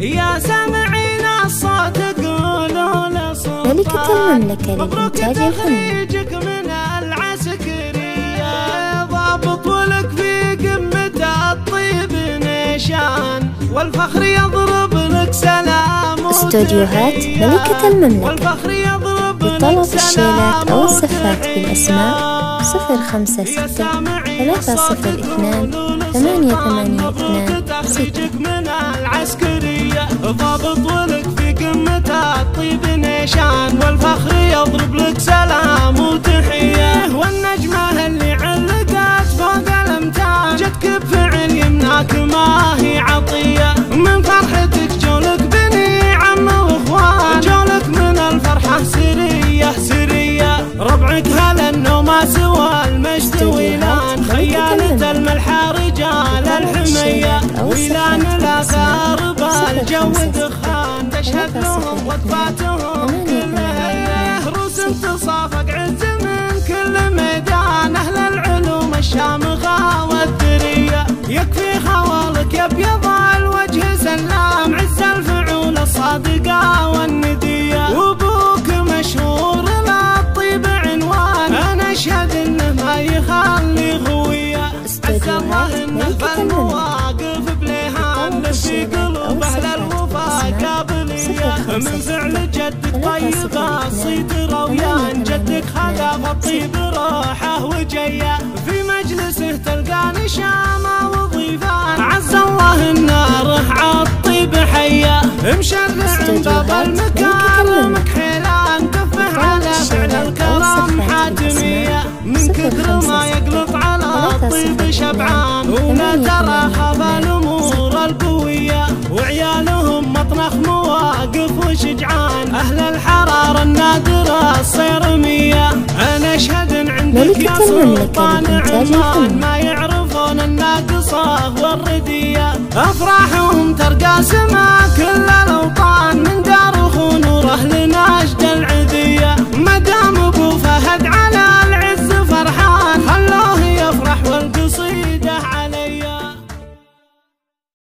يا سامعين الصوت قولوا لصوت ملكة المملكة للإنتاج الفني من العسكرية ضابط ولك في قمة الطيب نشان والفخر يضرب لك سلام استوديوهات ملكة المملكة. والفخر يضرب لطلب الشيلات أو الصفات بالأسماء 056-302-882-6. من العسكرية ضابط ولك في قمة الطيب نشان والفخر يضرب لك سلام وتحية والنجمة اللي علقت فوق الأمتان جتك بفعل يمناك ما هي عطية من فرحتك جولك بني عم واخوان جولك من الفرحة سرية سرية ربعك هلا انه ما سوى المجد ويلان خيالة الملحى رجال الحمية ويلان الاثار بالجو دخان تشهد لهم وقفاتهم كلها روس تصافق عز من كل ميدان اهل العلوم الشامخة والثرية يكفي خوالك يبيض الوجه سلام عز الفعول الصادقة والندية وابوك مشهور للطيب عنوان انا اشهد انه ما يخلي خويه عز الله انه بالمواقف بليهان في قلوب اهل الوفا قابليه من فعل جدك طيب الصيد رويان جدك خلق الطيب روحه وجيه في مجلسه تلقى نشامه وضيفان عز الله النار عالطيب حيه مشرع باب المكارم كحيلان كفه على فعل الكرم حاتميه من كثر ما يقلط على الطيب شبعان ولا ترى خاف الامور القويه وعيالهم مطنخ مواقف وشجعان اهل الحراره النادره الصيرميه انا اشهد ان عندك يا سلطان عنوان ما يعرفون الناقصه والرديه افراحهم ترقى سما